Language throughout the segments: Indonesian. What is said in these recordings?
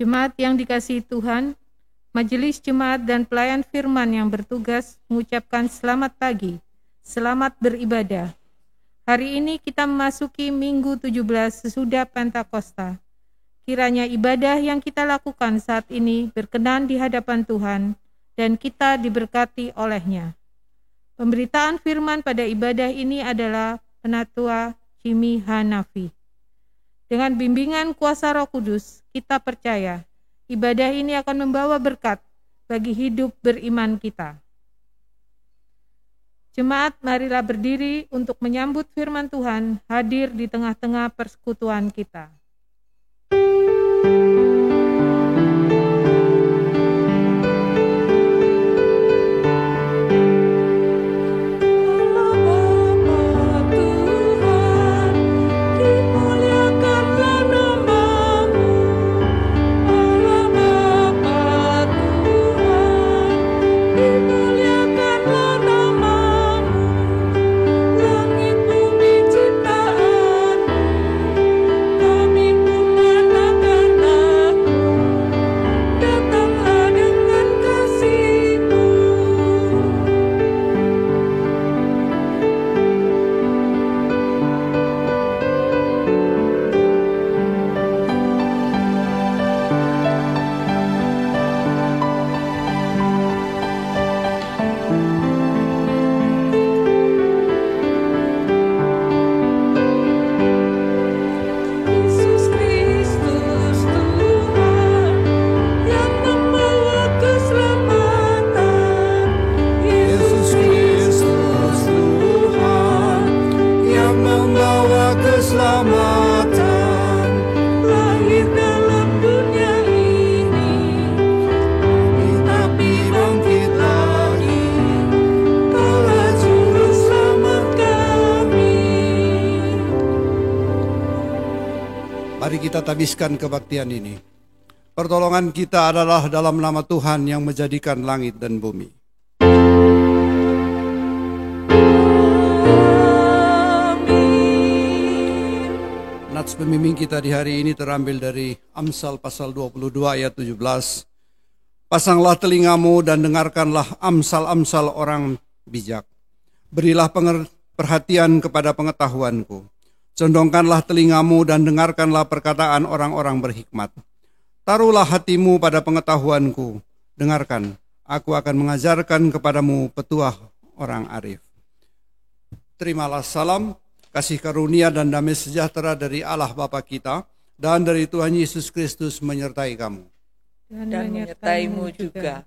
Jemaat yang dikasihi Tuhan, Majelis Jemaat dan Pelayan Firman yang bertugas mengucapkan selamat pagi, selamat beribadah. Hari ini kita memasuki Minggu 17 sesudah Pentakosta. Kiranya ibadah yang kita lakukan saat ini berkenan di hadapan Tuhan dan kita diberkati olehnya. Pemberitaan firman pada ibadah ini adalah Penatua Jimmy Hanafi. Dengan bimbingan kuasa Roh Kudus, kita percaya ibadah ini akan membawa berkat bagi hidup beriman kita. Jemaat, marilah berdiri untuk menyambut firman Tuhan hadir di tengah-tengah persekutuan kita. Mari kita tabiskan kebaktian ini. Pertolongan kita adalah dalam nama Tuhan yang menjadikan langit dan bumi. Nats pembimbing kita di hari ini terambil dari Amsal pasal 22 ayat 17. Pasanglah telingamu dan dengarkanlah amsal-amsal orang bijak. Berilah perhatian kepada pengetahuanku. Condongkanlah telingamu dan dengarkanlah perkataan orang-orang berhikmat. Taruhlah hatimu pada pengetahuanku. Dengarkan, aku akan mengajarkan kepadamu petuah orang arif. Terimalah salam, kasih karunia dan damai sejahtera dari Allah Bapa kita dan dari Tuhan Yesus Kristus menyertai kamu. Dan menyertaimu juga.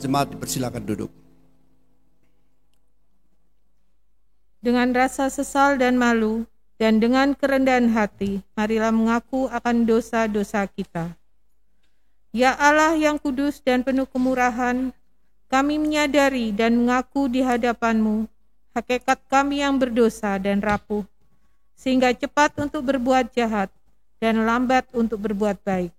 Jemaat dipersilakan duduk. Dengan rasa sesal dan malu, dan dengan kerendahan hati, marilah mengaku akan dosa-dosa kita. Ya Allah yang kudus dan penuh kemurahan, kami menyadari dan mengaku di hadapan-Mu hakikat kami yang berdosa dan rapuh, sehingga cepat untuk berbuat jahat dan lambat untuk berbuat baik.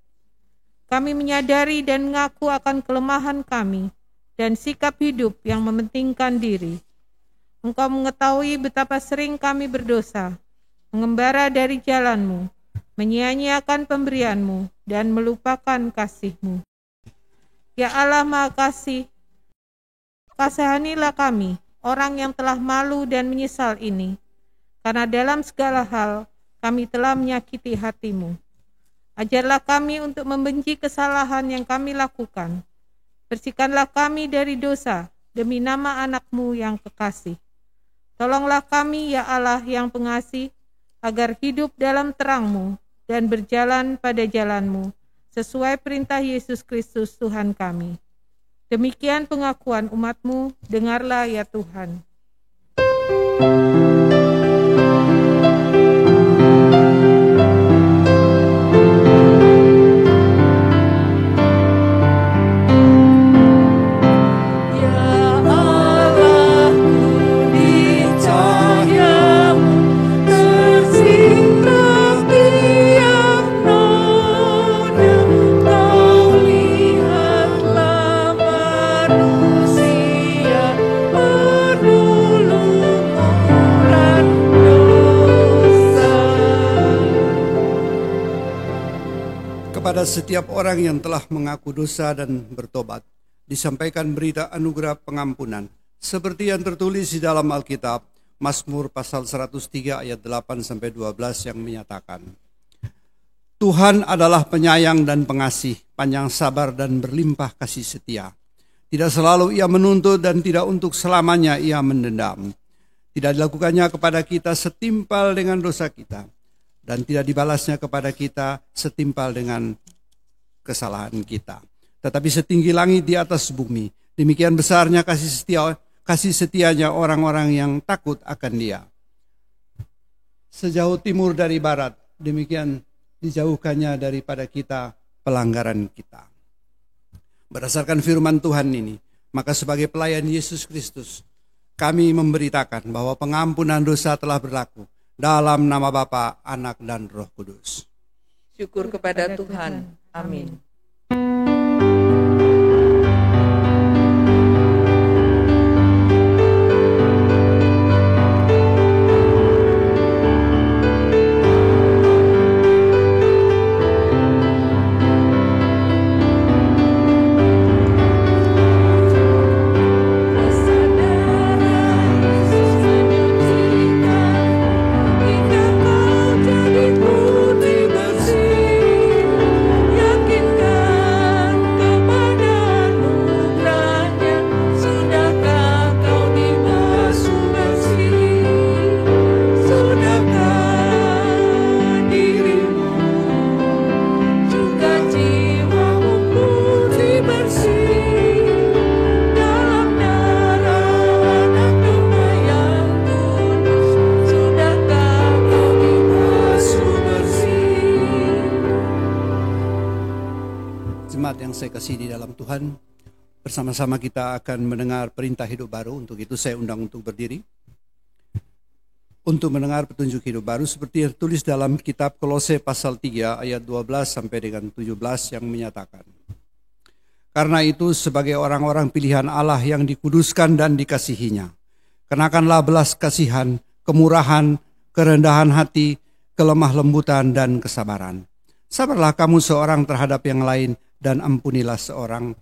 Kami menyadari dan mengaku akan kelemahan kami dan sikap hidup yang mementingkan diri. Engkau mengetahui betapa sering kami berdosa, mengembara dari jalan-Mu, menyia-nyiakan pemberian-Mu, dan melupakan kasih-Mu. Ya Allah Maha Kasih, kasihanilah kami, orang yang telah malu dan menyesal ini, karena dalam segala hal kami telah menyakiti hati-Mu. Ajarlah kami untuk membenci kesalahan yang kami lakukan. Bersihkanlah kami dari dosa demi nama anak-Mu yang kekasih. Tolonglah kami ya Allah yang pengasih, agar hidup dalam terang-Mu dan berjalan pada jalan-Mu, sesuai perintah Yesus Kristus Tuhan kami. Demikian pengakuan umat-Mu, dengarlah ya Tuhan. Kepada setiap orang yang telah mengaku dosa dan bertobat, disampaikan berita anugerah pengampunan, seperti yang tertulis di dalam Alkitab, Mazmur pasal 103 ayat 8-12 yang menyatakan, Tuhan adalah penyayang dan pengasih, panjang sabar dan berlimpah kasih setia. Tidak selalu ia menuntut dan tidak untuk selamanya ia mendendam. Tidak dilakukannya kepada kita setimpal dengan dosa kita, dan tidak dibalasnya kepada kita setimpal dengan kesalahan kita. Tetapi setinggi langit di atas bumi, demikian besarnya kasih setianya orang-orang yang takut akan Dia. Sejauh timur dari barat, demikian dijauhkannya daripada kita pelanggaran kita. Berdasarkan firman Tuhan ini, maka sebagai pelayan Yesus Kristus, kami memberitakan bahwa pengampunan dosa telah berlaku dalam nama Bapa, Anak, dan Roh Kudus. Syukur kepada Tuhan. Amin. Saya kasih di dalam Tuhan, bersama-sama kita akan mendengar perintah hidup baru. Untuk itu saya undang untuk berdiri untuk mendengar petunjuk hidup baru seperti yang tertulis dalam kitab Kolose pasal 3 ayat 12 sampai dengan 17 yang menyatakan, karena itu sebagai orang-orang pilihan Allah yang dikuduskan dan dikasihinya, kenakanlah belas kasihan, kemurahan, kerendahan hati, kelemah lembutan dan kesabaran. Sabarlah kamu seorang terhadap yang lain, dan ampunilah seorang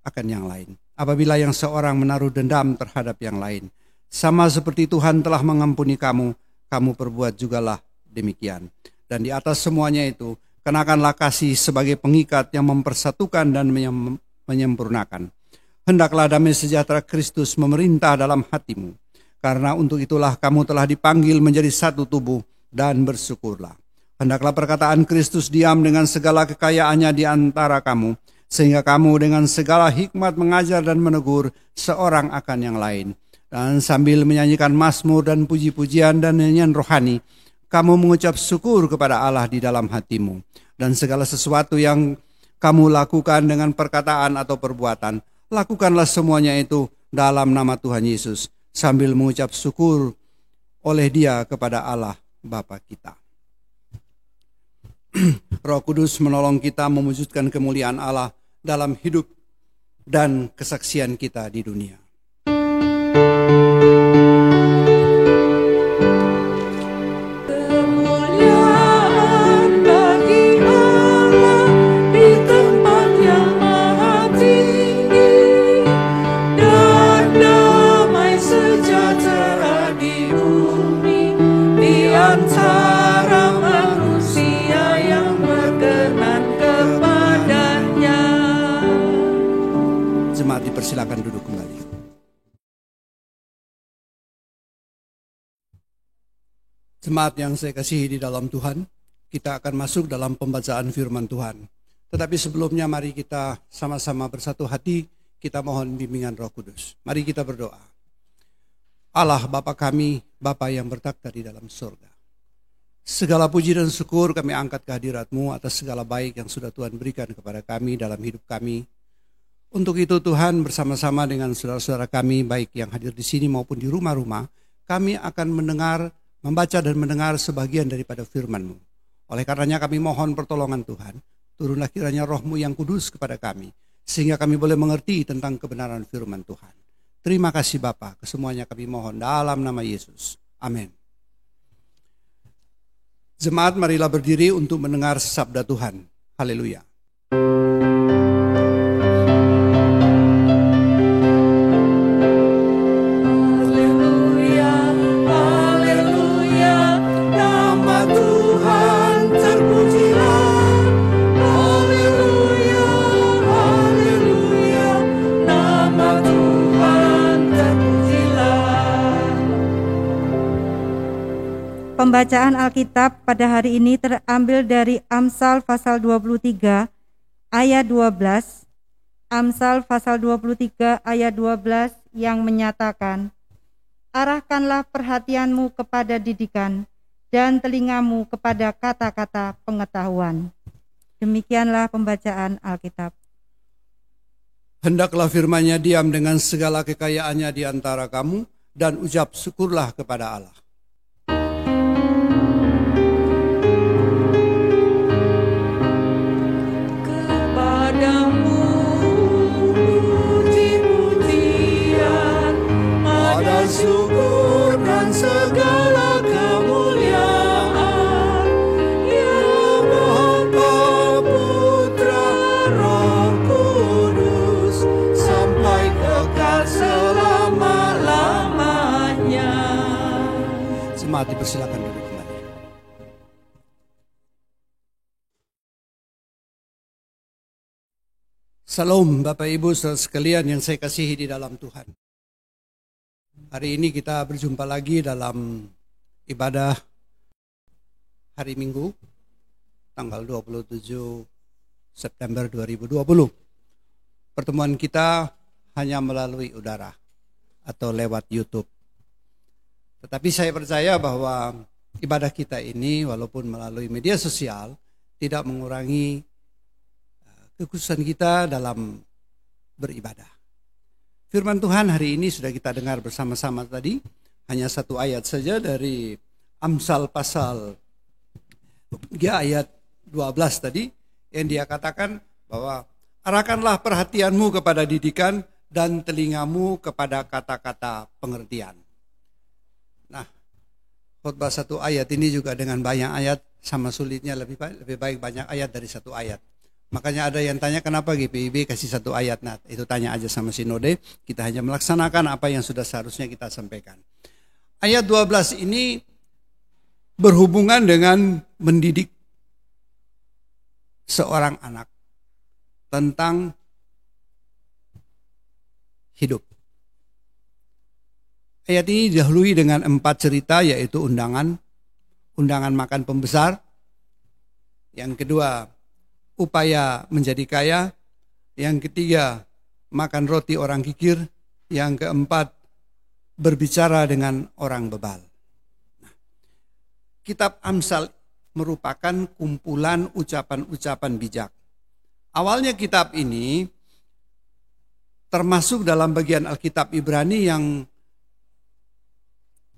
akan yang lain. Apabila yang seorang menaruh dendam terhadap yang lain, sama seperti Tuhan telah mengampuni kamu, kamu perbuat jugalah demikian. Dan di atas semuanya itu, kenakanlah kasih sebagai pengikat yang mempersatukan dan menyempurnakan. Hendaklah damai sejahtera Kristus memerintah dalam hatimu, karena untuk itulah kamu telah dipanggil menjadi satu tubuh, dan bersyukurlah. Hendaklah perkataan Kristus diam dengan segala kekayaannya di antara kamu, sehingga kamu dengan segala hikmat mengajar dan menegur seorang akan yang lain. Dan sambil menyanyikan mazmur dan puji-pujian dan nyanyian rohani, kamu mengucap syukur kepada Allah di dalam hatimu. Dan segala sesuatu yang kamu lakukan dengan perkataan atau perbuatan, lakukanlah semuanya itu dalam nama Tuhan Yesus, sambil mengucap syukur oleh Dia kepada Allah Bapa kita. Roh Kudus menolong kita mewujudkan kemuliaan Allah dalam hidup dan kesaksian kita di dunia. Silakan duduk kembali. Jemaat yang saya kasihi di dalam Tuhan, kita akan masuk dalam pembacaan firman Tuhan. Tetapi sebelumnya mari kita sama-sama bersatu hati, kita mohon bimbingan Roh Kudus. Mari kita berdoa. Allah Bapa kami, Bapa yang bertakhta di dalam surga. Segala puji dan syukur kami angkat kehadirat-Mu atas segala baik yang sudah Tuhan berikan kepada kami dalam hidup kami. Untuk itu Tuhan, bersama-sama dengan saudara-saudara kami baik yang hadir di sini maupun di rumah-rumah, kami akan membaca dan mendengar sebagian daripada firman-Mu. Oleh karenanya kami mohon pertolongan Tuhan, turunlah kiranya Roh-Mu yang kudus kepada kami, sehingga kami boleh mengerti tentang kebenaran firman Tuhan. Terima kasih Bapa, kesemuanya kami mohon dalam nama Yesus. Amin. Jemaat, marilah berdiri untuk mendengar sabda Tuhan. Haleluya. Pembacaan Alkitab pada hari ini terambil dari Amsal pasal 23 ayat 12. Amsal pasal 23 ayat 12 yang menyatakan, arahkanlah perhatianmu kepada didikan dan telingamu kepada kata-kata pengetahuan. Demikianlah pembacaan Alkitab. Hendaklah firman-Nya diam dengan segala kekayaannya di antara kamu, dan ucap syukurlah kepada Allah. Syukur dan segala kemuliaan, ya Bapa, Putra, Roh Kudus, sampai kekal selama-lamanya. Jemaat dipersilakan duduk kembali. Salam Bapak Ibu saudara sekalian yang saya kasihi di dalam Tuhan. Hari ini kita berjumpa lagi dalam ibadah hari Minggu, tanggal 27 September 2020. Pertemuan kita hanya melalui udara atau lewat YouTube. Tetapi saya percaya bahwa ibadah kita ini walaupun melalui media sosial tidak mengurangi kekhususan kita dalam beribadah. Firman Tuhan hari ini sudah kita dengar bersama-sama tadi, hanya satu ayat saja dari Amsal pasal 3 ayat 12 tadi, yang dia katakan bahwa arahkanlah perhatianmu kepada didikan dan telingamu kepada kata-kata pengertian. Nah, khotbah satu ayat ini juga dengan banyak ayat sama sulitnya, lebih baik banyak ayat dari satu ayat. Makanya ada yang tanya kenapa GPIB kasih satu ayat. Nah, itu tanya aja sama sinode. Kita hanya melaksanakan apa yang sudah seharusnya kita sampaikan. Ayat 12 ini berhubungan dengan mendidik seorang anak tentang hidup. Ayat ini didahului dengan 4 cerita, yaitu undangan makan pembesar. Yang kedua, upaya menjadi kaya. Yang ketiga, makan roti orang kikir. Yang keempat, berbicara dengan orang bebal. Nah, kitab Amsal merupakan kumpulan ucapan-ucapan bijak. Awalnya kitab ini termasuk dalam bagian Alkitab Ibrani yang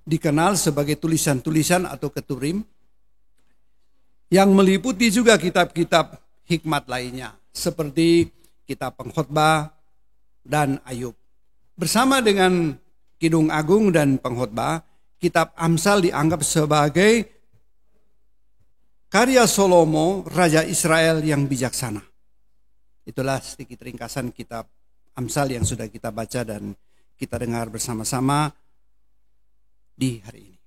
dikenal sebagai tulisan-tulisan atau keturim, yang meliputi juga kitab-kitab hikmat lainnya seperti kitab Pengkhotbah dan Ayub. Bersama dengan Kidung Agung dan Pengkhotbah, kitab Amsal dianggap sebagai karya Salomo, Raja Israel yang bijaksana. Itulah sedikit ringkasan kitab Amsal yang sudah kita baca dan kita dengar bersama-sama di hari ini.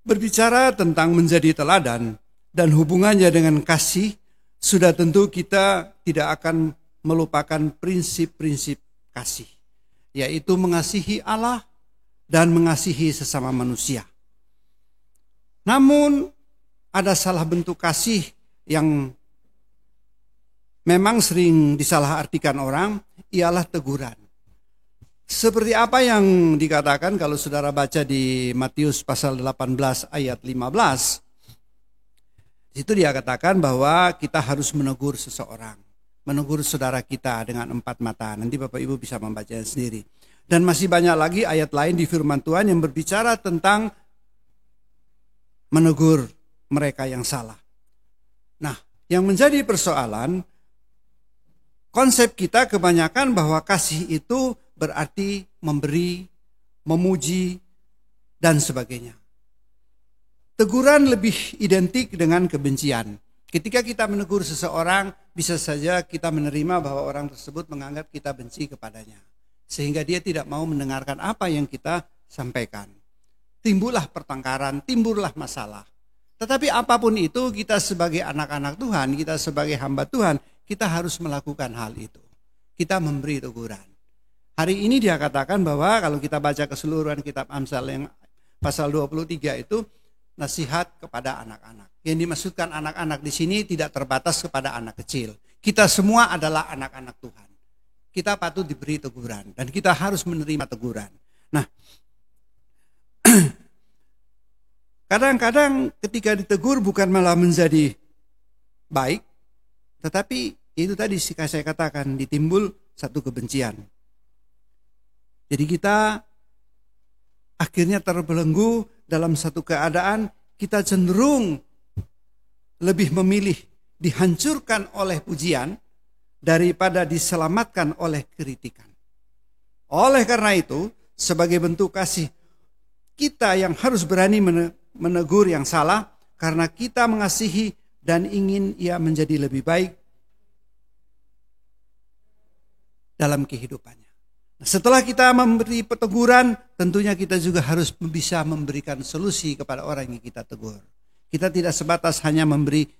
Berbicara tentang menjadi teladan dan hubungannya dengan kasih, sudah tentu kita tidak akan melupakan prinsip-prinsip kasih, yaitu mengasihi Allah dan mengasihi sesama manusia. Namun ada salah bentuk kasih yang memang sering disalahartikan orang, ialah teguran. Seperti apa yang dikatakan kalau saudara baca di Matius pasal 18 ayat 15. Di situ dia katakan bahwa kita harus menegur seseorang, menegur saudara kita dengan 4 mata. Nanti Bapak Ibu bisa membacanya sendiri. Dan masih banyak lagi ayat lain di firman Tuhan yang berbicara tentang menegur mereka yang salah. Nah, yang menjadi persoalan, konsep kita kebanyakan bahwa kasih itu berarti memberi, memuji, dan sebagainya. Teguran lebih identik dengan kebencian. Ketika kita menegur seseorang, bisa saja kita menerima bahwa orang tersebut menganggap kita benci kepadanya. Sehingga dia tidak mau mendengarkan apa yang kita sampaikan. Timbullah pertengkaran, timbullah masalah. Tetapi apapun itu, kita sebagai anak-anak Tuhan, kita sebagai hamba Tuhan, kita harus melakukan hal itu. Kita memberi teguran. Hari ini dia katakan bahwa kalau kita baca keseluruhan kitab Amsal yang pasal 23 itu nasihat kepada anak-anak. Yang dimaksudkan anak-anak di sini tidak terbatas kepada anak kecil. Kita semua adalah anak-anak Tuhan. Kita patut diberi teguran dan kita harus menerima teguran. Nah, kadang-kadang ketika ditegur bukan malah menjadi baik, tetapi itu tadi saya katakan ditimbul satu kebencian. Jadi kita akhirnya terbelenggu dalam satu keadaan kita cenderung lebih memilih dihancurkan oleh pujian daripada diselamatkan oleh kritikan. Oleh karena itu, sebagai bentuk kasih, kita yang harus berani menegur yang salah karena kita mengasihi dan ingin ia menjadi lebih baik dalam kehidupannya. Setelah kita memberi teguran, tentunya kita juga harus bisa memberikan solusi kepada orang yang kita tegur. Kita tidak sebatas hanya memberi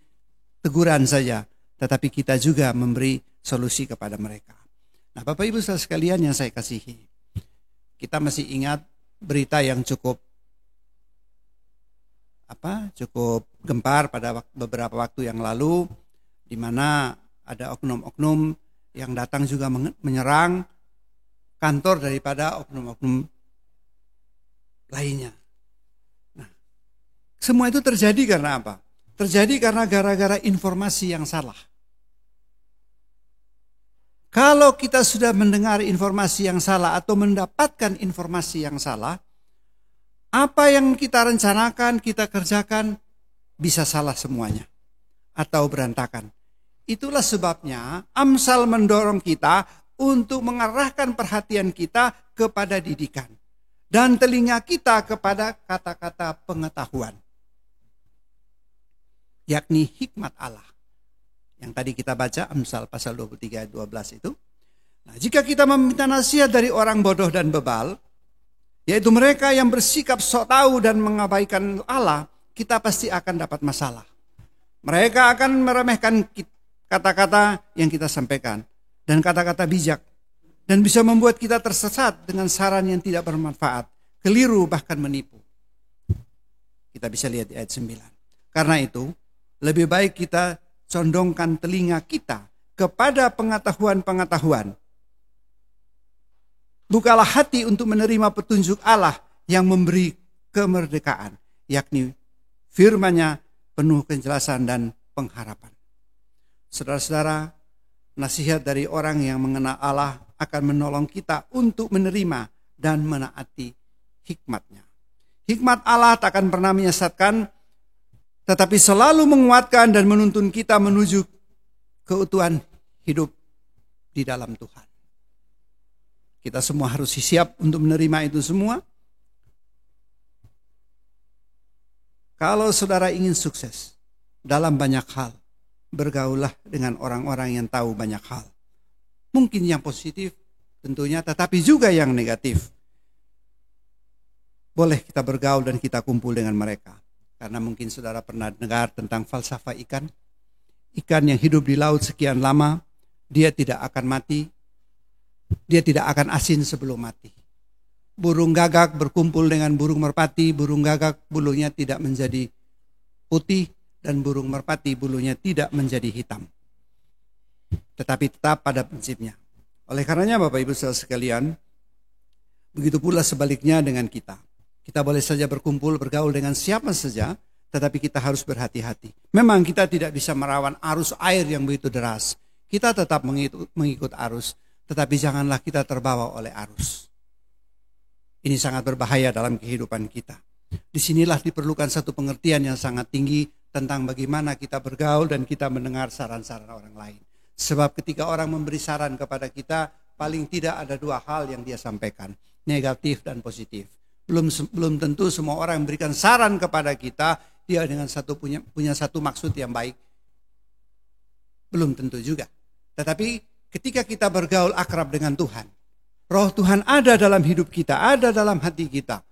teguran saja, tetapi kita juga memberi solusi kepada mereka. Nah, Bapak Ibu saudara sekalian yang saya kasihi, kita masih ingat berita yang cukup gempar pada beberapa waktu yang lalu, di mana ada oknum-oknum yang datang juga menyerang kantor daripada oknum-oknum lainnya. Nah, semua itu terjadi karena apa? Terjadi karena gara-gara informasi yang salah. Kalau kita sudah mendengar informasi yang salah atau mendapatkan informasi yang salah, apa yang kita rencanakan, kita kerjakan bisa salah semuanya atau berantakan. Itulah sebabnya Amsal mendorong kita untuk mengarahkan perhatian kita kepada didikan dan telinga kita kepada kata-kata pengetahuan, yakni hikmat Allah. Yang tadi kita baca Amsal pasal 23 ayat 12 itu. Nah, jika kita meminta nasihat dari orang bodoh dan bebal, yaitu mereka yang bersikap sok tahu dan mengabaikan Allah, kita pasti akan dapat masalah. Mereka akan meremehkan kata-kata yang kita sampaikan dan kata-kata bijak, dan bisa membuat kita tersesat dengan saran yang tidak bermanfaat, keliru bahkan menipu. Kita bisa lihat di ayat 9. Karena itu, lebih baik kita condongkan telinga kita kepada pengetahuan-pengetahuan. Bukalah hati untuk menerima petunjuk Allah yang memberi kemerdekaan, yakni firman-Nya penuh kejelasan dan pengharapan. Saudara-saudara, nasihat dari orang yang mengenal Allah akan menolong kita untuk menerima dan menaati hikmat-Nya. Hikmat Allah tak akan pernah menyesatkan, tetapi selalu menguatkan dan menuntun kita menuju keutuhan hidup di dalam Tuhan. Kita semua harus siap untuk menerima itu semua. Kalau saudara ingin sukses dalam banyak hal, bergaullah dengan orang-orang yang tahu banyak hal. Mungkin yang positif tentunya, tetapi juga yang negatif. Boleh kita bergaul dan kita kumpul dengan mereka. Karena mungkin saudara pernah dengar tentang falsafah ikan. Ikan yang hidup di laut sekian lama, dia tidak akan mati. Dia tidak akan asin sebelum mati. Burung gagak berkumpul dengan burung merpati. Burung gagak bulunya tidak menjadi putih. Dan burung merpati bulunya tidak menjadi hitam. Tetapi tetap pada prinsipnya. Oleh karenanya Bapak Ibu saudara sekalian, begitu pula sebaliknya dengan kita. Kita boleh saja berkumpul, bergaul dengan siapa saja, tetapi kita harus berhati-hati. Memang kita tidak bisa merawan arus air yang begitu deras. Kita tetap mengikut arus, tetapi janganlah kita terbawa oleh arus. Ini sangat berbahaya dalam kehidupan kita. Disinilah diperlukan satu pengertian yang sangat tinggi tentang bagaimana kita bergaul dan kita mendengar saran-saran orang lain. Sebab ketika orang memberi saran kepada kita, paling tidak ada dua hal yang dia sampaikan, negatif dan positif. Belum tentu semua orang memberikan saran kepada kita, dia dengan punya satu maksud yang baik. Belum tentu juga. Tetapi ketika kita bergaul akrab dengan Tuhan, Roh Tuhan ada dalam hidup kita, ada dalam hati kita.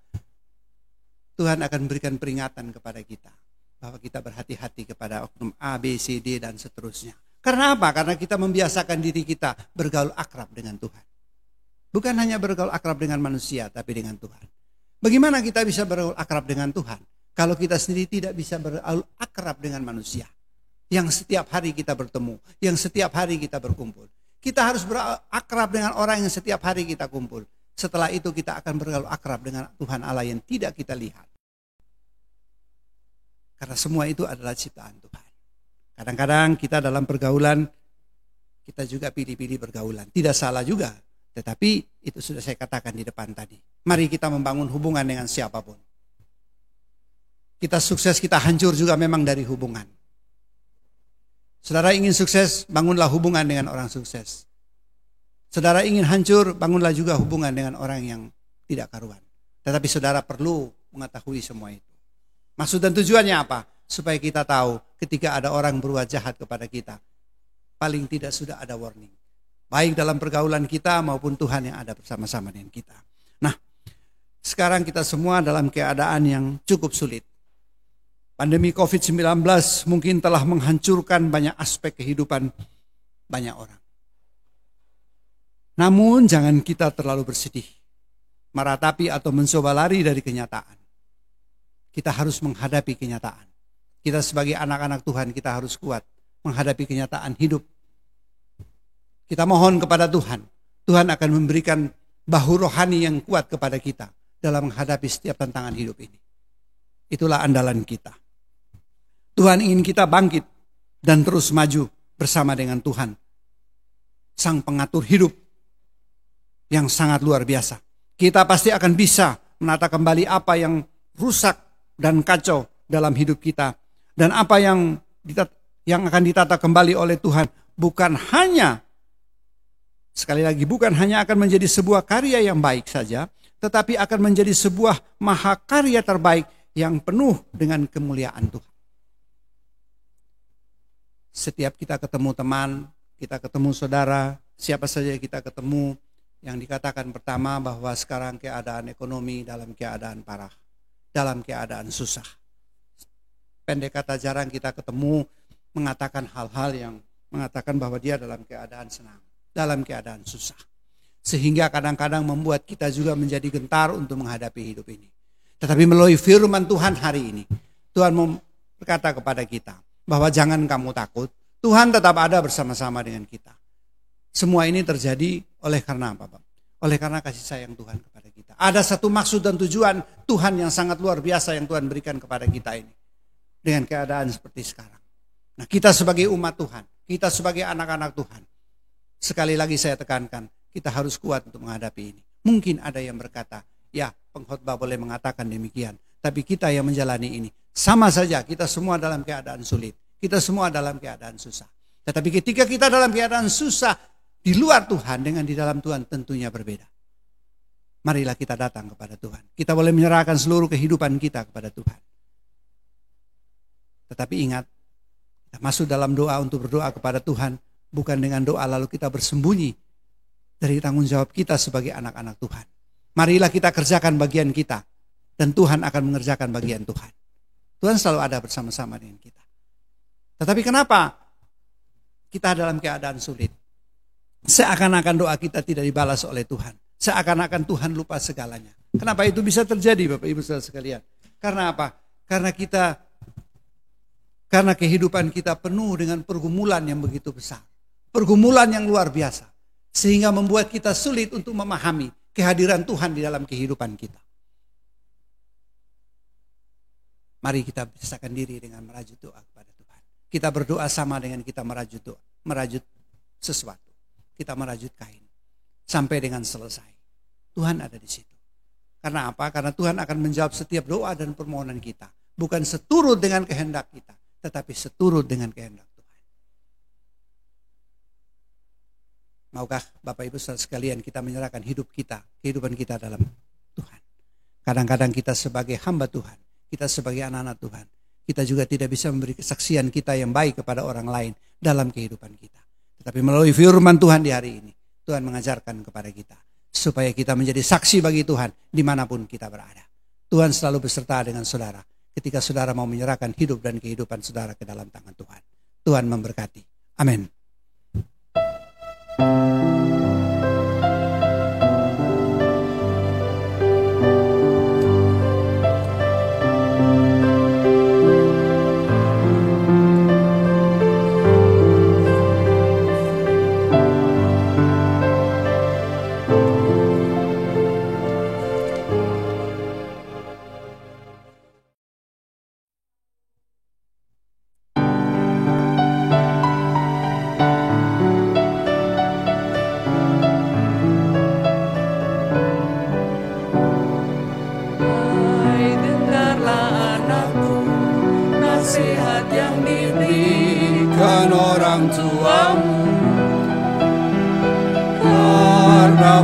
Tuhan akan memberikan peringatan kepada kita. Bahwa kita berhati-hati kepada oknum A, B, C, D, dan seterusnya. Karena apa? Karena kita membiasakan diri kita bergaul akrab dengan Tuhan. Bukan hanya bergaul akrab dengan manusia, tapi dengan Tuhan. Bagaimana kita bisa bergaul akrab dengan Tuhan? Kalau kita sendiri tidak bisa bergaul akrab dengan manusia. Yang setiap hari kita bertemu, yang setiap hari kita berkumpul. Kita harus berakrab dengan orang yang setiap hari kita kumpul. Setelah itu kita akan bergaul akrab dengan Tuhan Allah yang tidak kita lihat. Karena semua itu adalah ciptaan Tuhan. Kadang-kadang kita dalam pergaulan, kita juga pilih-pilih pergaulan. Tidak salah juga, tetapi itu sudah saya katakan di depan tadi. Mari kita membangun hubungan dengan siapapun. Kita sukses, kita hancur juga memang dari hubungan. Saudara ingin sukses, bangunlah hubungan dengan orang sukses. Saudara ingin hancur, bangunlah juga hubungan dengan orang yang tidak karuan. Tetapi saudara perlu mengetahui semua itu. Maksud dan tujuannya apa? Supaya kita tahu ketika ada orang berbuat jahat kepada kita, paling tidak sudah ada warning. Baik dalam pergaulan kita maupun Tuhan yang ada bersama-sama dengan kita. Nah, sekarang kita semua dalam keadaan yang cukup sulit. Pandemi COVID-19 mungkin telah menghancurkan banyak aspek kehidupan banyak orang. Namun jangan kita terlalu bersedih, meratapi atau mencoba lari dari kenyataan. Kita harus menghadapi kenyataan. Kita sebagai anak-anak Tuhan, kita harus kuat menghadapi kenyataan hidup. Kita mohon kepada Tuhan. Tuhan akan memberikan bahu rohani yang kuat kepada kita dalam menghadapi setiap tantangan hidup ini. Itulah andalan kita. Tuhan ingin kita bangkit dan terus maju bersama dengan Tuhan, Sang Pengatur hidup yang sangat luar biasa. Kita pasti akan bisa menata kembali apa yang rusak dan kacau dalam hidup kita. Dan apa yang akan ditata kembali oleh Tuhan bukan hanya, sekali lagi, bukan hanya akan menjadi sebuah karya yang baik saja, tetapi akan menjadi sebuah mahakarya terbaik yang penuh dengan kemuliaan Tuhan. Setiap kita ketemu teman, kita ketemu saudara, siapa saja kita ketemu, yang dikatakan pertama bahwa sekarang keadaan ekonomi dalam keadaan parah, dalam keadaan susah. Pendek kata, jarang kita ketemu mengatakan hal-hal yang mengatakan bahwa dia dalam keadaan senang, dalam keadaan susah. Sehingga kadang-kadang membuat kita juga menjadi gentar untuk menghadapi hidup ini. Tetapi melalui firman Tuhan hari ini, Tuhan berkata kepada kita bahwa jangan kamu takut, Tuhan tetap ada bersama-sama dengan kita. Semua ini terjadi oleh karena apa, Bapak? Oleh karena kasih sayang Tuhan kepada kita. Ada satu maksud dan tujuan Tuhan yang sangat luar biasa yang Tuhan berikan kepada kita ini. Dengan keadaan seperti sekarang. Nah, kita sebagai umat Tuhan, kita sebagai anak-anak Tuhan, Sekali lagi saya tekankan, kita harus kuat untuk menghadapi ini. Mungkin ada yang berkata, ya pengkhotbah boleh mengatakan demikian, tapi kita yang menjalani ini, sama saja kita semua dalam keadaan sulit. Kita semua dalam keadaan susah. Tetapi ketika kita dalam keadaan susah, di luar Tuhan dengan di dalam Tuhan tentunya berbeda. Marilah kita datang kepada Tuhan. Kita boleh menyerahkan seluruh kehidupan kita kepada Tuhan. Tetapi ingat, kita masuk dalam doa untuk berdoa kepada Tuhan, bukan dengan doa lalu kita bersembunyi dari tanggung jawab kita sebagai anak-anak Tuhan. Marilah kita kerjakan bagian kita, dan Tuhan akan mengerjakan bagian Tuhan. Tuhan selalu ada bersama-sama dengan kita. Tetapi kenapa kita dalam keadaan sulit? Seakan-akan doa kita tidak dibalas oleh Tuhan. Seakan-akan Tuhan lupa segalanya. Kenapa itu bisa terjadi, Bapak Ibu Saudara sekalian? Karena apa? Karena kehidupan kita penuh dengan pergumulan yang begitu besar. Pergumulan yang luar biasa. Sehingga membuat kita sulit untuk memahami kehadiran Tuhan di dalam kehidupan kita. Mari kita biasakan diri dengan merajut doa kepada Tuhan. Kita berdoa sama dengan kita merajut doa, merajut sesuatu. Kita merajut kain sampai dengan selesai. Tuhan ada di situ. Karena apa? Karena Tuhan akan menjawab setiap doa dan permohonan kita. Bukan seturut dengan kehendak kita, tetapi seturut dengan kehendak Tuhan. Maukah Bapak Ibu Saudara sekalian kita menyerahkan hidup kita, kehidupan kita dalam Tuhan. Kadang-kadang kita sebagai hamba Tuhan, kita sebagai anak-anak Tuhan, kita juga tidak bisa memberi kesaksian kita yang baik kepada orang lain dalam kehidupan kita. Tetapi melalui firman Tuhan di hari ini, Tuhan mengajarkan kepada kita, supaya kita menjadi saksi bagi Tuhan dimanapun kita berada. Tuhan selalu beserta dengan saudara, ketika saudara mau menyerahkan hidup dan kehidupan saudara ke dalam tangan Tuhan. Tuhan memberkati. Amin.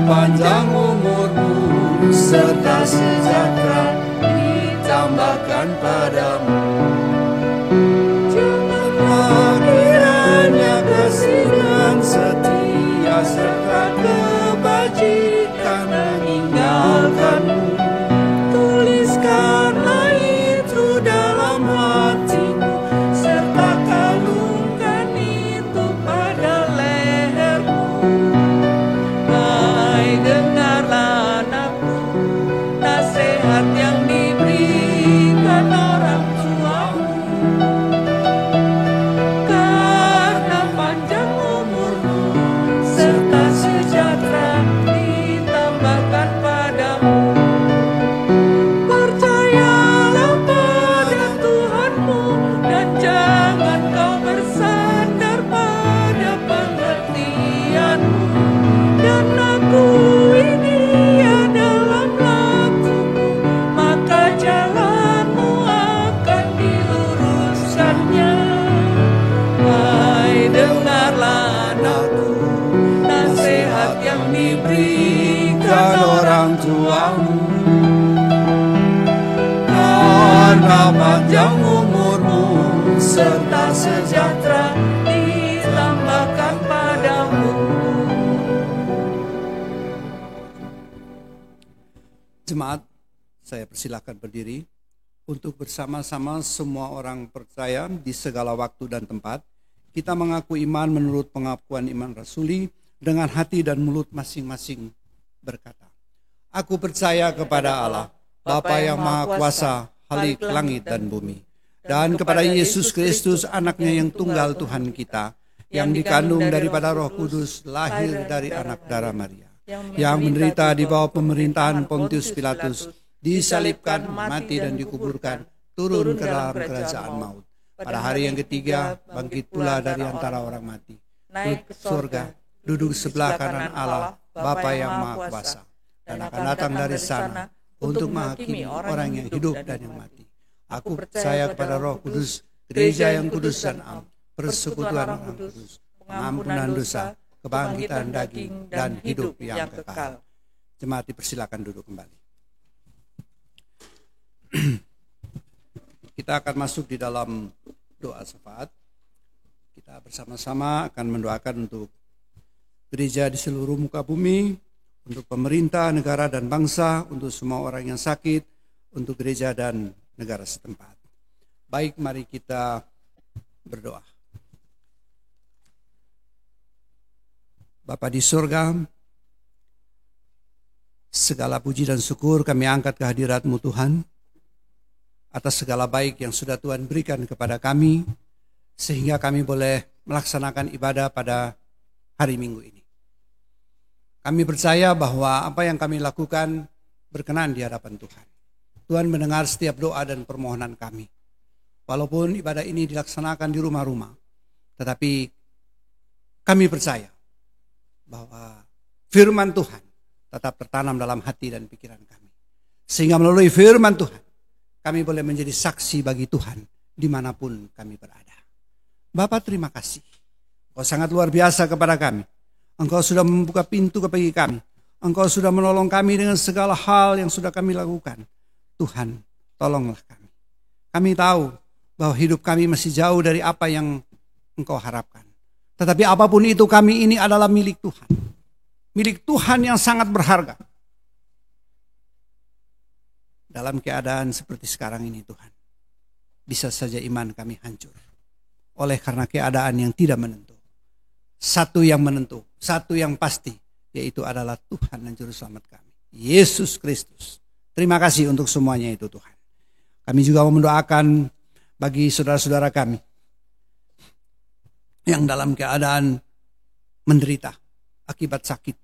Panjang umurmu serta sejahtera ditambahkan padamu. Janganlah kiranya kasih dan setia serta kebajikan meninggalkanmu. Tuliskanlah itu dalam hatimu serta kalungkan itu pada lehermu. Dengarlah anakku, nasihat yang diberikan orang tuamu. Karena panjang umurmu serta sejahtera ditambahkan padamu. Percayalah pada Tuhanmu dan jangan kau bersandar pada pengertianmu. Dan akui Dia dalam lakumu, maka jalanmu akan diluruskannya. Hai, dengarlah anakku, nasihat yang diberikan orang tuamu. Karena panjang umurmu serta sejahtera ditambahkan padamu. Jemaat, saya persilahkan berdiri untuk bersama-sama semua orang percaya di segala waktu dan tempat. Kita mengaku iman menurut pengakuan iman rasuli dengan hati dan mulut masing-masing berkata, aku percaya kepada Allah, Bapa yang Maha Kuasa, Khalik langit dan bumi, dan kepada Yesus Kristus anaknya yang tunggal Tuhan kita, yang dikandung daripada Roh Kudus, lahir dari anak darah Maria, yang menderita di bawah pemerintahan Pontius Pilatus, disalibkan, mati dan dikuburkan, turun ke dalam kerajaan maut. Pada hari yang ketiga, bangkit pula dari antara orang mati, naik ke surga, duduk sebelah kanan Allah, Bapa yang Maha Kuasa, dan akan datang dari sana untuk menghakimi orang yang hidup dan yang mati. Aku percaya kepada Roh Kudus, gereja yang kudus dan am, persekutuan orang kudus, pengampunan dosa, kebangkitan daging, dan hidup yang kekal. Jemaat dipersilakan duduk kembali. Kita akan masuk di dalam doa syafaat. Kita bersama-sama akan mendoakan untuk gereja di seluruh muka bumi, untuk pemerintah, negara, dan bangsa, untuk semua orang yang sakit, untuk gereja dan negara setempat. Baik, mari kita berdoa. Bapa di surga, segala puji dan syukur kami angkat ke hadirat-Mu Tuhan, atas segala baik yang sudah Tuhan berikan kepada kami, sehingga kami boleh melaksanakan ibadah pada hari Minggu ini. Kami percaya bahwa apa yang kami lakukan berkenan di hadapan Tuhan. Tuhan mendengar setiap doa dan permohonan kami. Walaupun ibadah ini dilaksanakan di rumah-rumah, tetapi kami percaya bahwa firman Tuhan tetap tertanam dalam hati dan pikiran kami. Sehingga melalui firman Tuhan, kami boleh menjadi saksi bagi Tuhan dimanapun kami berada. Bapa, terima kasih. Engkau sangat luar biasa kepada kami. Engkau sudah membuka pintu bagi kami. Engkau sudah menolong kami dengan segala hal yang sudah kami lakukan. Tuhan, tolonglah kami. Kami tahu bahwa hidup kami masih jauh dari apa yang Engkau harapkan. Tetapi apapun itu, kami ini adalah milik Tuhan. Milik Tuhan yang sangat berharga. Dalam keadaan seperti sekarang ini Tuhan, bisa saja iman kami hancur. Oleh karena keadaan yang tidak menentu. Satu yang menentu, satu yang pasti, yaitu adalah Tuhan dan Juru Selamat kami, Yesus Kristus. Terima kasih untuk semuanya itu Tuhan. Kami juga mau mendoakan bagi saudara-saudara kami yang dalam keadaan menderita akibat sakit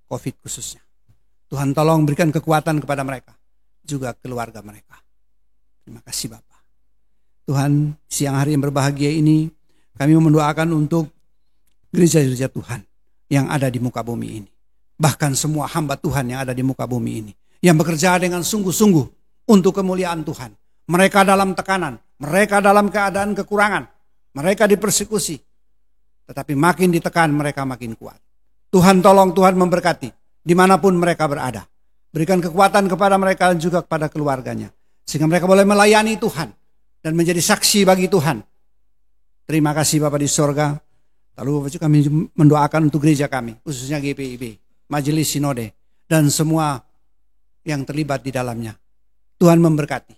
COVID khususnya. Tuhan tolong berikan kekuatan kepada mereka, juga keluarga mereka. Terima kasih Bapa. Tuhan, siang hari yang berbahagia ini, kami mau mendoakan untuk gereja-gereja Tuhan yang ada di muka bumi ini. Bahkan semua hamba Tuhan yang ada di muka bumi ini, yang bekerja dengan sungguh-sungguh untuk kemuliaan Tuhan. Mereka dalam tekanan, mereka dalam keadaan kekurangan, mereka dipersekusi. Tetapi makin ditekan mereka makin kuat. Tuhan tolong, Tuhan memberkati dimanapun mereka berada. Berikan kekuatan kepada mereka dan juga kepada keluarganya. Sehingga mereka boleh melayani Tuhan dan menjadi saksi bagi Tuhan. Terima kasih Bapa di sorga. Lalu kami mendoakan untuk gereja kami, khususnya GPIB, Majelis Sinode, dan semua yang terlibat di dalamnya. Tuhan memberkati.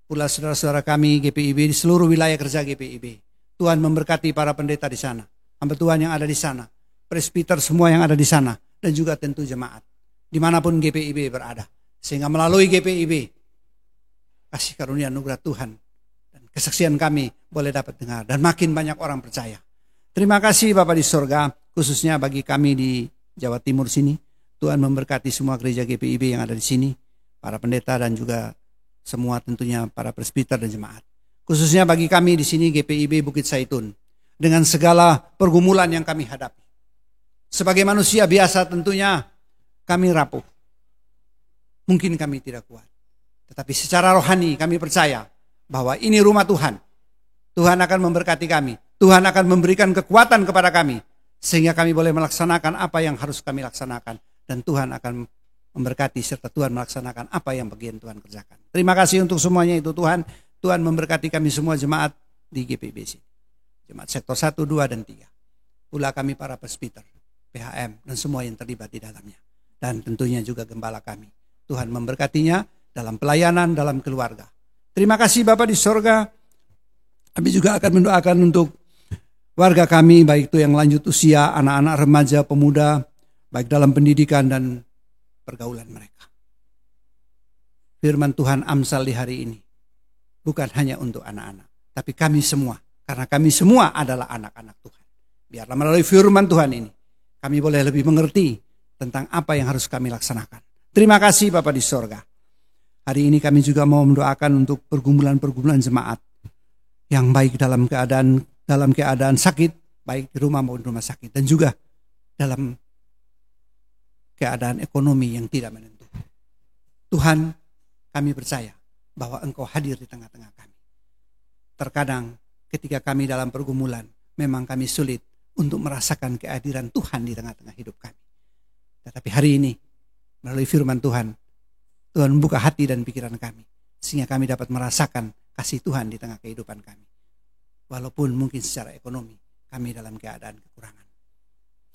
Pula saudara-saudara kami GPIB di seluruh wilayah kerja GPIB. Tuhan memberkati para pendeta di sana, hamba Tuhan yang ada di sana, presbiter semua yang ada di sana, dan juga tentu jemaat, dimanapun GPIB berada. Sehingga melalui GPIB, kasih karunia anugerah Tuhan, dan kesaksian kami boleh dapat dengar, dan makin banyak orang percaya. Terima kasih Bapa di sorga, khususnya bagi kami di Jawa Timur sini. Tuhan memberkati semua gereja GPIB yang ada di sini, para pendeta dan juga semua tentunya para presbiter dan jemaat. Khususnya bagi kami di sini GPIB Bukit Zaitun, dengan segala pergumulan yang kami hadapi. Sebagai manusia biasa tentunya kami rapuh. Mungkin kami tidak kuat. Tetapi secara rohani kami percaya bahwa ini rumah Tuhan. Tuhan akan memberkati kami. Tuhan akan memberikan kekuatan kepada kami. Sehingga kami boleh melaksanakan apa yang harus kami laksanakan. Dan Tuhan akan memberkati serta Tuhan melaksanakan apa yang bagian Tuhan kerjakan. Terima kasih untuk semuanya itu Tuhan. Tuhan memberkati kami semua jemaat di GPIB. Jemaat sektor 1, 2, dan 3. Pula kami para presbiter, PHM, dan semua yang terlibat di dalamnya. Dan tentunya juga gembala kami. Tuhan memberkatinya dalam pelayanan, dalam keluarga. Terima kasih Bapa di sorga. Kami juga akan mendoakan untuk warga kami, baik itu yang lanjut usia, anak-anak, remaja, pemuda, baik dalam pendidikan dan pergaulan mereka. Firman Tuhan Amsal di hari ini bukan hanya untuk anak-anak, tapi kami semua, karena kami semua adalah anak-anak Tuhan. Biarlah melalui firman Tuhan ini, kami boleh lebih mengerti tentang apa yang harus kami laksanakan. Terima kasih Bapa di sorga. Hari ini kami juga mau mendoakan untuk pergumulan-pergumulan jemaat yang baik dalam keadaan sakit, baik di rumah maupun rumah sakit, dan juga dalam keadaan ekonomi yang tidak menentu. Tuhan, kami percaya bahwa Engkau hadir di tengah-tengah kami. Terkadang ketika kami dalam pergumulan, memang kami sulit untuk merasakan kehadiran Tuhan di tengah-tengah hidup kami. Tetapi hari ini, melalui firman Tuhan, Tuhan membuka hati dan pikiran kami, sehingga kami dapat merasakan kasih Tuhan di tengah kehidupan kami. Walaupun mungkin secara ekonomi, kami dalam keadaan kekurangan.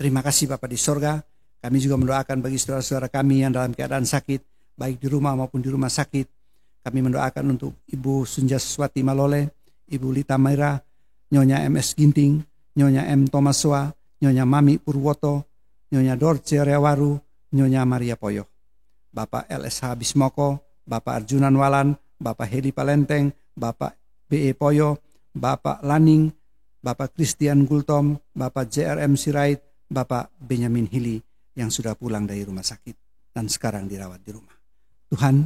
Terima kasih Bapa di sorga. Kami juga mendoakan bagi saudara-saudara kami yang dalam keadaan sakit, baik di rumah maupun di rumah sakit. Kami mendoakan untuk Ibu Sunjaswati Malole, Ibu Lita Maira, Nyonya MS Ginting, Nyonya M. Tomaswa, Nyonya Mami Purwoto, Nyonya Dorce Rewaru, Nyonya Maria Poyo, Bapak LSH Bismoko, Bapak Arjunan Walan, Bapak Heli Palenteng, Bapak BE Poyo, Bapak Laning, Bapak Christian Gultom, Bapak JRM Sirait, Bapak Benjamin Hili yang sudah pulang dari rumah sakit dan sekarang dirawat di rumah. Tuhan,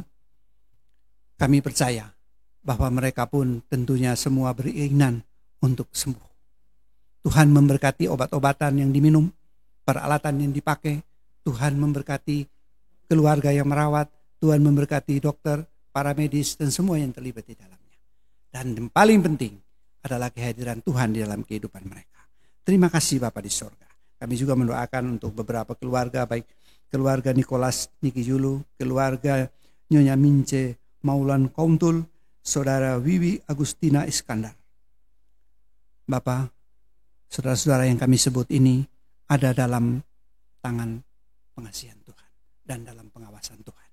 kami percaya bahwa mereka pun tentunya semua beringinan untuk sembuh. Tuhan memberkati obat-obatan yang diminum, peralatan yang dipakai. Tuhan memberkati keluarga yang merawat. Tuhan memberkati dokter, para medis, dan semua yang terlibat di dalamnya. Dan yang paling penting adalah kehadiran Tuhan di dalam kehidupan mereka. Terima kasih Bapa di sorga. Kami juga mendoakan untuk beberapa keluarga, baik keluarga Nicholas Niki Julu, keluarga Nyonya Mince Maulan Kauntul, Saudara Wiwi Agustina Iskandar. Bapak, saudara-saudara yang kami sebut ini ada dalam tangan pengasihan Tuhan dan dalam pengawasan Tuhan.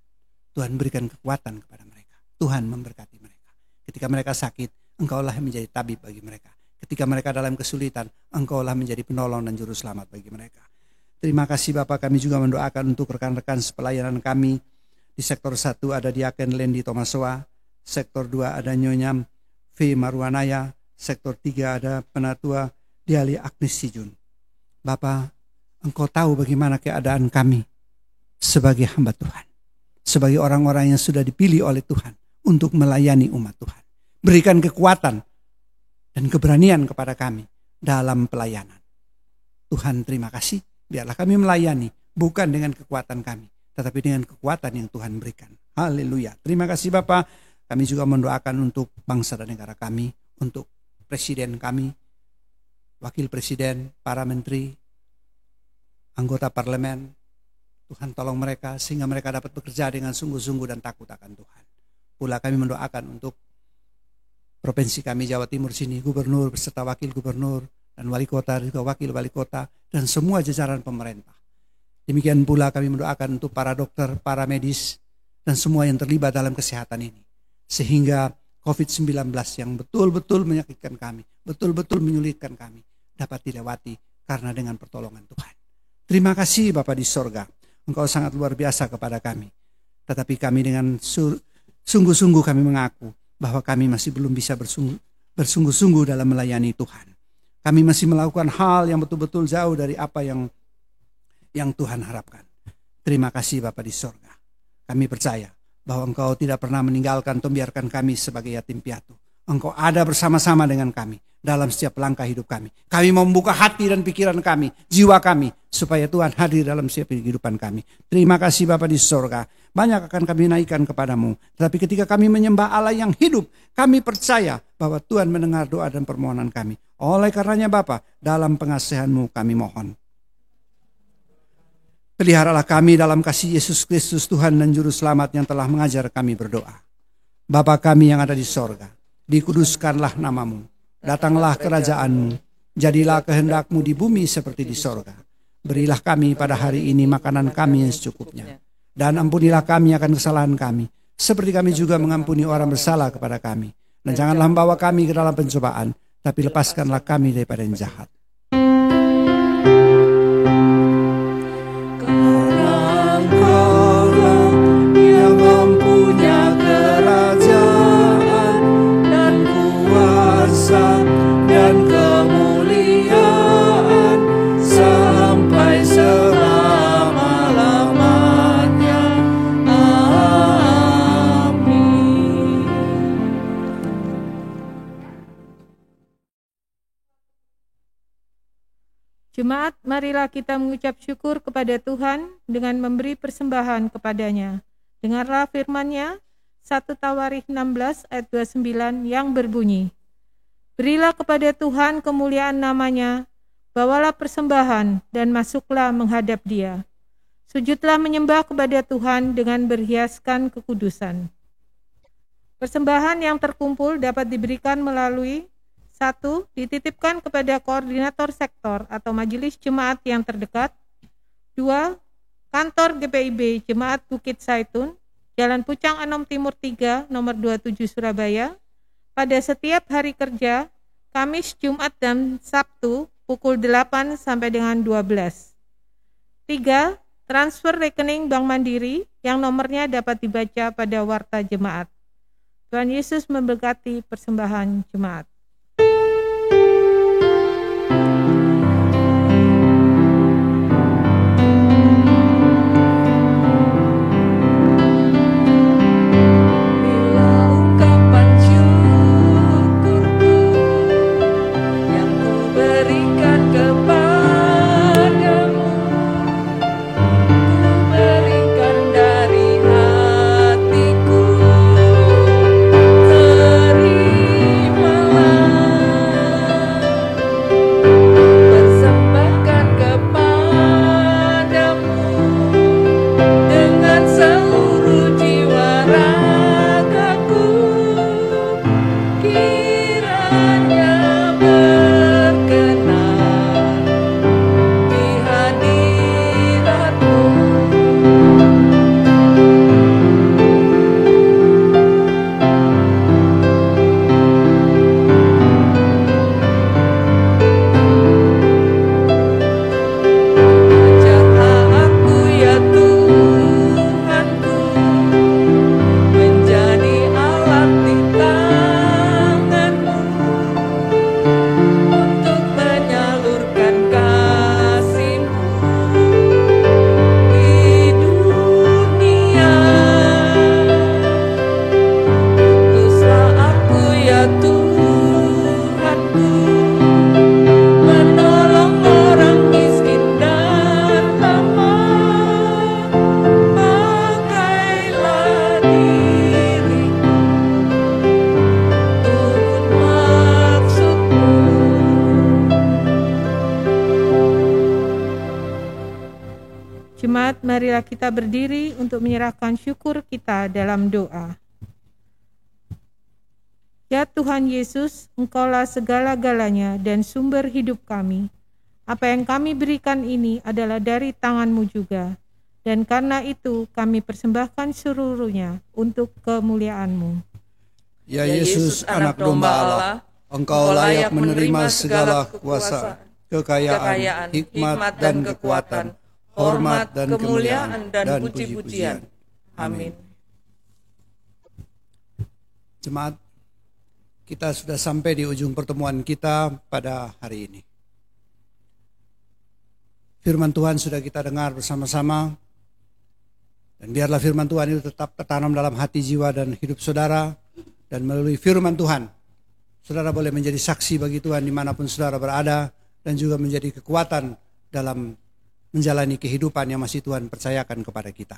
Tuhan berikan kekuatan kepada mereka. Tuhan memberkati mereka. Ketika mereka sakit, Engkaulah yang menjadi tabib bagi mereka. Ketika mereka dalam kesulitan, Engkaulah menjadi penolong dan juru selamat bagi mereka. Terima kasih Bapak, kami juga mendoakan untuk rekan-rekan sepelayanan kami. Di sektor 1 ada Diaken Lendi Tomasoa, sektor 2 ada Nyonya V. Marwanaya, sektor 3 ada Penatua Diali Agnes Sijun. Bapak, Engkau tahu bagaimana keadaan kami sebagai hamba Tuhan. Sebagai orang-orang yang sudah dipilih oleh Tuhan untuk melayani umat Tuhan. Berikan kekuatan dan keberanian kepada kami dalam pelayanan. Tuhan terima kasih, biarlah kami melayani bukan dengan kekuatan kami, tetapi dengan kekuatan yang Tuhan berikan. Haleluya. Terima kasih Bapak. Kami juga mendoakan untuk bangsa dan negara kami, untuk presiden kami, wakil presiden, para menteri, anggota parlemen. Tuhan tolong mereka sehingga mereka dapat bekerja dengan sungguh-sungguh dan takut akan Tuhan. Pula kami mendoakan untuk provinsi kami Jawa Timur sini, gubernur beserta wakil gubernur dan wali kota, juga wakil wali kota dan semua jajaran pemerintah. Demikian pula kami mendoakan untuk para dokter, para medis dan semua yang terlibat dalam kesehatan ini. Sehingga COVID-19 yang betul-betul menyakitkan kami, betul-betul menyulitkan kami, dapat dilewati karena dengan pertolongan Tuhan. Terima kasih Bapa di sorga, Engkau sangat luar biasa kepada kami. Tetapi kami dengan sungguh-sungguh kami mengaku bahwa kami masih belum bisa bersungguh-sungguh dalam melayani Tuhan. Kami masih melakukan hal yang betul-betul jauh dari apa yang Tuhan harapkan. Terima kasih Bapa di sorga. Kami percaya bahwa Engkau tidak pernah meninggalkan atau membiarkan kami sebagai yatim piatu. Engkau ada bersama-sama dengan kami dalam setiap langkah hidup kami. Kami mau membuka hati dan pikiran kami, jiwa kami, supaya Tuhan hadir dalam setiap kehidupan kami. Terima kasih Bapa di sorga. Banyak akan kami naikkan kepadamu. Tetapi ketika kami menyembah Allah yang hidup, kami percaya bahwa Tuhan mendengar doa dan permohonan kami. Oleh karenanya Bapa, dalam pengasihan-Mu kami mohon. Peliharalah kami dalam kasih Yesus Kristus Tuhan dan Juru Selamat yang telah mengajar kami berdoa. Bapa kami yang ada di sorga, dikuduskanlah nama-Mu. Datanglah kerajaan-Mu. Jadilah kehendak-Mu di bumi seperti di sorga. Berilah kami pada hari ini makanan kami yang secukupnya. Dan ampunilah kami akan kesalahan kami, seperti kami juga mengampuni orang bersalah kepada kami. Dan janganlah membawa kami ke dalam pencobaan, tapi lepaskanlah kami daripada yang jahat. Jemaat, marilah kita mengucap syukur kepada Tuhan dengan memberi persembahan kepadanya. Dengarlah firman-Nya, 1 Tawarikh 16 ayat 29 yang berbunyi, "Berilah kepada Tuhan kemuliaan nama-Nya, bawalah persembahan dan masuklah menghadap Dia. Sujudlah menyembah kepada Tuhan dengan berhiaskan kekudusan." Persembahan yang terkumpul dapat diberikan melalui 1. Dititipkan kepada koordinator sektor atau majelis jemaat yang terdekat. 2. Kantor GPIB Jemaat Bukit Saitun, Jalan Pucang Anom Timur 3, nomor 27 Surabaya, pada setiap hari kerja, Kamis, Jumat, dan Sabtu, pukul 8 sampai dengan 12. 3. Transfer rekening Bank Mandiri yang nomornya dapat dibaca pada warta jemaat. Tuhan Yesus memberkati persembahan jemaat. Jemaat, marilah kita berdiri untuk menyerahkan syukur kita dalam doa. Ya Tuhan Yesus, Engkaulah segala-galanya dan sumber hidup kami. Apa yang kami berikan ini adalah dari tangan-Mu juga. Dan karena itu kami persembahkan seluruhnya untuk kemuliaan-Mu. Ya Yesus, anak domba Allah, Engkau layak menerima segala kuasa, kekayaan, hikmat dan kekuatan, hormat dan kemuliaan dan puji-pujian. Amin. Jemaat, kita sudah sampai di ujung pertemuan kita pada hari ini. Firman Tuhan sudah kita dengar bersama-sama, dan biarlah firman Tuhan itu tetap tertanam dalam hati, jiwa, dan hidup saudara. Dan melalui firman Tuhan, saudara boleh menjadi saksi bagi Tuhan dimanapun saudara berada, dan juga menjadi kekuatan dalam menjalani kehidupan yang masih Tuhan percayakan kepada kita.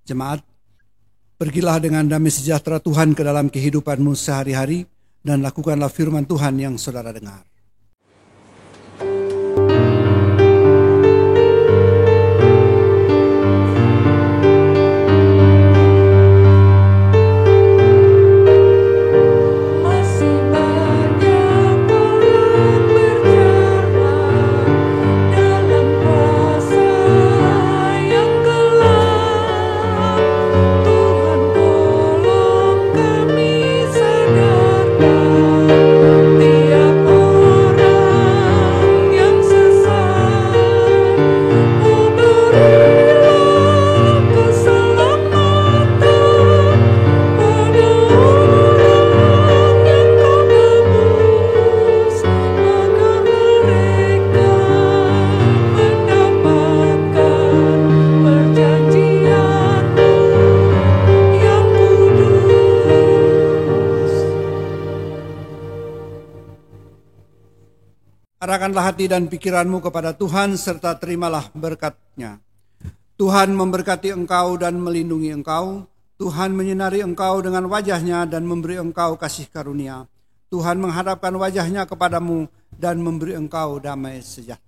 Jemaat, pergilah dengan damai sejahtera Tuhan ke dalam kehidupanmu sehari-hari, dan lakukanlah firman Tuhan yang saudara dengar. Tiap Arahkanlah hati dan pikiranmu kepada Tuhan serta terimalah berkat-Nya. Tuhan memberkati engkau dan melindungi engkau. Tuhan menyinari engkau dengan wajah-Nya dan memberi engkau kasih karunia. Tuhan menghadapkan wajah-Nya kepadamu dan memberi engkau damai sejahtera.